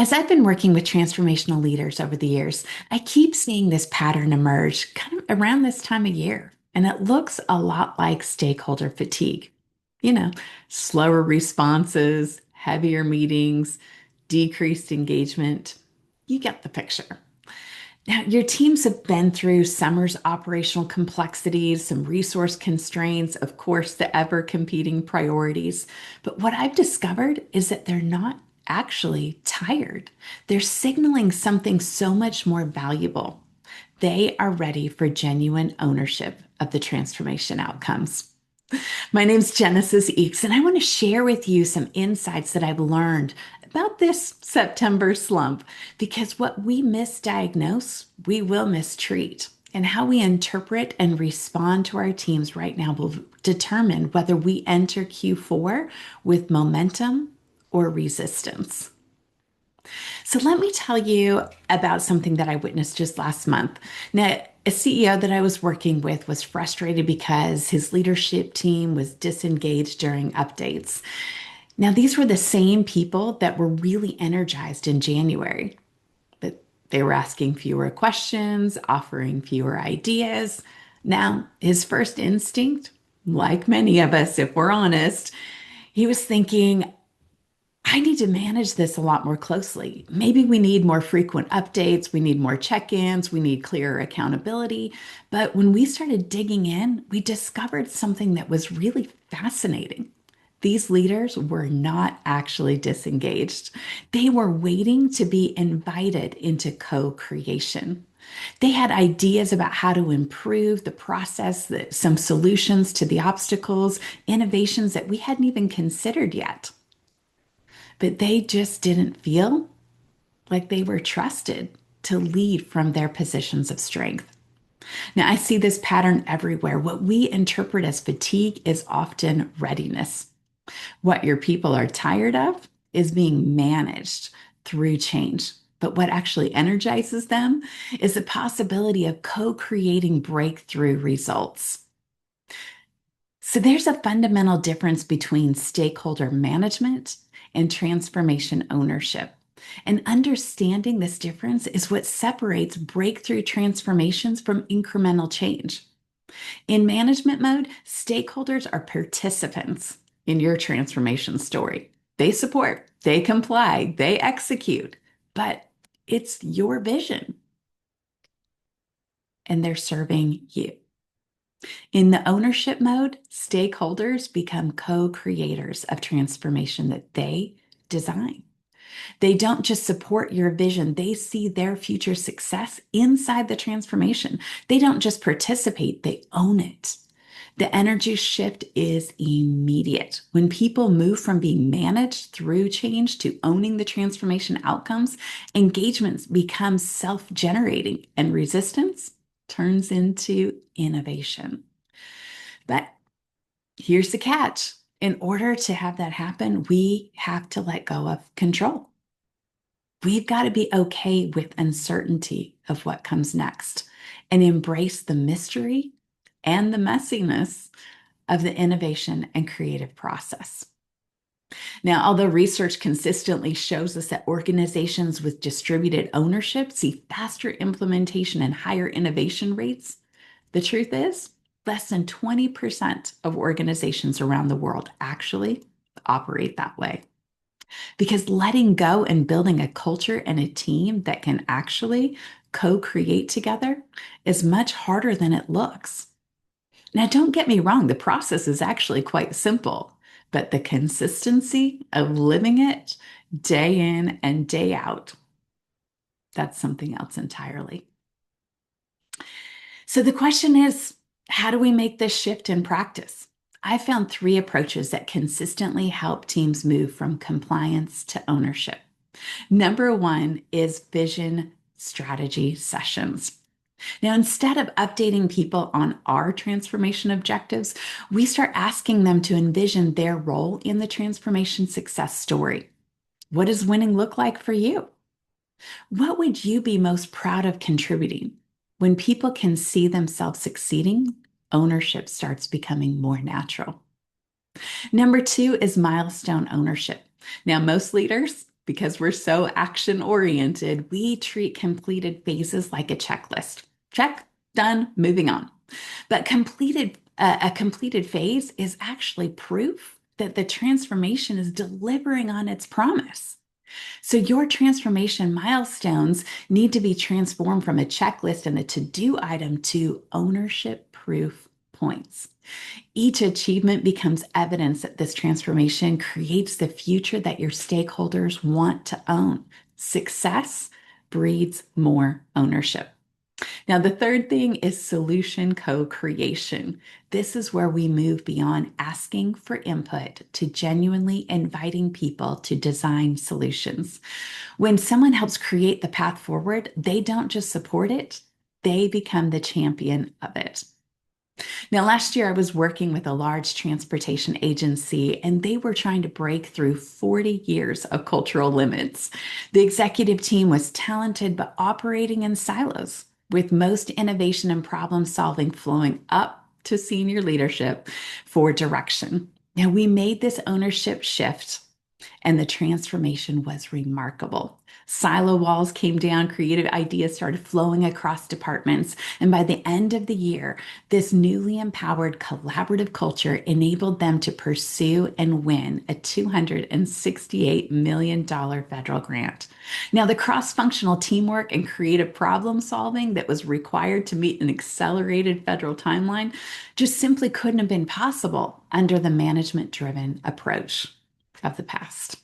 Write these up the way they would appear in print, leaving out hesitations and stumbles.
As I've been working with transformational leaders over the years, I keep seeing this pattern emerge kind of around this time of year, and it looks a lot like stakeholder fatigue. You know, slower responses, heavier meetings, decreased engagement. You get the picture. Now, your teams have been through summer's operational complexities, some resource constraints, of course, the ever competing priorities. But what I've discovered is that they're not actually tired. They're signaling something so much more valuable. They are ready for genuine ownership of the transformation outcomes. My name's Genesis Eeks, and I want to share with you some insights that I've learned about this September slump because what we misdiagnose, we will mistreat. And how we interpret and respond to our teams right now will determine whether we enter Q4 with momentum or resistance. So let me tell you about something that I witnessed just last month. Now, a CEO that I was working with was frustrated because his leadership team was disengaged during updates. Now, these were the same people that were really energized in January, but they were asking fewer questions, offering fewer ideas. Now, his first instinct, like many of us, if we're honest, he was thinking, I need to manage this a lot more closely. Maybe we need more frequent updates, we need more check ins, we need clearer accountability. But when we started digging in, we discovered something that was really fascinating. These leaders were not actually disengaged. They were waiting to be invited into co creation. They had ideas about how to improve the process, some solutions to the obstacles, innovations that we hadn't even considered yet, but they just didn't feel like they were trusted to lead from their positions of strength. Now, I see this pattern everywhere. What we interpret as fatigue is often readiness. What your people are tired of is being managed through change. But what actually energizes them is the possibility of co creating breakthrough results. So there's a fundamental difference between stakeholder management and transformation ownership. And understanding this difference is what separates breakthrough transformations from incremental change. In management mode, stakeholders are participants in your transformation story. They support, they comply, they execute, but it's your vision and they're serving you. In the ownership mode, stakeholders become co-creators of transformation that they design. They don't just support your vision, they see their future success inside the transformation. They don't just participate, they own it. The energy shift is immediate. When people move from being managed through change to owning the transformation outcomes, engagements become self-generating and resistance turns into innovation. But here's the catch. In order to have that happen, we have to let go of control. We've got to be okay with uncertainty of what comes next and embrace the mystery and the messiness of the innovation and creative process. Now, although research consistently shows us that organizations with distributed ownership see faster implementation and higher innovation rates, the truth is less than 20% of organizations around the world actually operate that way. Because letting go and building a culture and a team that can actually co-create together is much harder than it looks. Now, don't get me wrong, the process is actually quite simple, but the consistency of living it day in and day out, that's something else entirely. So the question is, how do we make this shift in practice? I found three approaches that consistently help teams move from compliance to ownership. Number one is vision strategy sessions. Now, instead of updating people on our transformation objectives, we start asking them to envision their role in the transformation success story. What does winning look like for you? What would you be most proud of contributing? When people can see themselves succeeding, ownership starts becoming more natural. Number two is milestone ownership. Now, most leaders, because we're so action oriented, we treat completed phases like a checklist. Check, done, moving on. But a completed phase is actually proof that the transformation is delivering on its promise. So your transformation milestones need to be transformed from a checklist and a to-do item to ownership proof points. Each achievement becomes evidence that this transformation creates the future that your stakeholders want to own. Success breeds more ownership. Now, the third thing is solution co creation. This is where we move beyond asking for input to genuinely inviting people to design solutions. When someone helps create the path forward, they don't just support it, they become the champion of it. Now, last year I was working with a large transportation agency and they were trying to break through 40 years of cultural limits. The executive team was talented but operating in silos, with most innovation and problem solving flowing up to senior leadership for direction. Now, we made this ownership shift and the transformation was remarkable. Silo walls came down, creative ideas started flowing across departments, and by the end of the year, this newly empowered collaborative culture enabled them to pursue and win a $268 million federal grant. Now, the cross functional teamwork and creative problem solving that was required to meet an accelerated federal timeline just simply couldn't have been possible under the management driven approach of the past.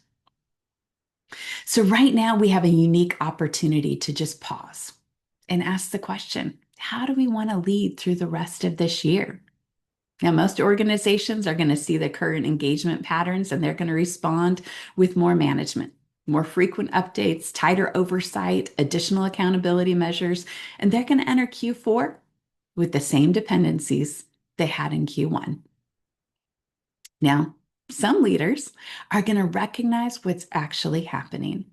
So, right now, we have a unique opportunity to just pause and ask the question, how do we want to lead through the rest of this year? Now, most organizations are going to see the current engagement patterns and they're going to respond with more management, more frequent updates, tighter oversight, additional accountability measures, and they're going to enter Q4 with the same dependencies they had in Q1. Now, some leaders are going to recognize what's actually happening.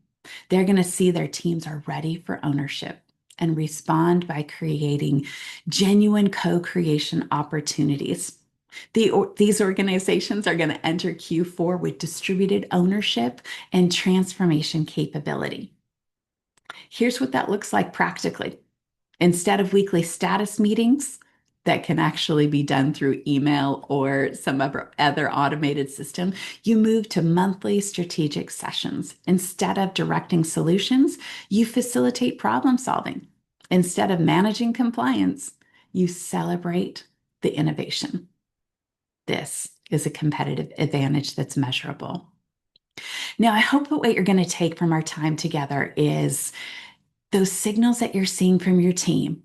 They're going to see their teams are ready for ownership and respond by creating genuine co creation opportunities. These organizations are going to enter Q4 with distributed ownership and transformation capability. Here's what that looks like practically. Instead of weekly status meetings that can actually be done through email or some other automated system, you move to monthly strategic sessions. Instead of directing solutions, you facilitate problem solving. Instead of managing compliance, you celebrate the innovation. This is a competitive advantage that's measurable. Now, I hope that what you're going to take from our time together is those signals that you're seeing from your team.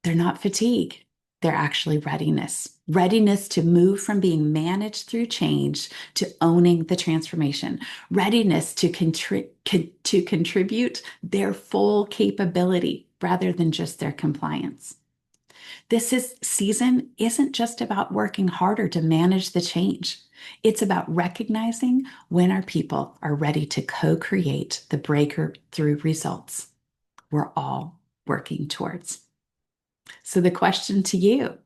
They're not fatigue. They're actually readiness. Readiness to move from being managed through change to owning the transformation. Readiness to contribute their full capability rather than just their compliance. Season isn't just about working harder to manage the change. It's about recognizing when our people are ready to co-create the breakthrough results we're all working towards. So the question to you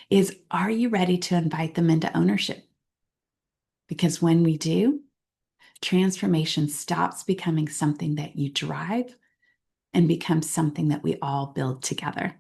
is, are you ready to invite them into ownership? Because when we do, transformation stops becoming something that you drive and becomes something that we all build together.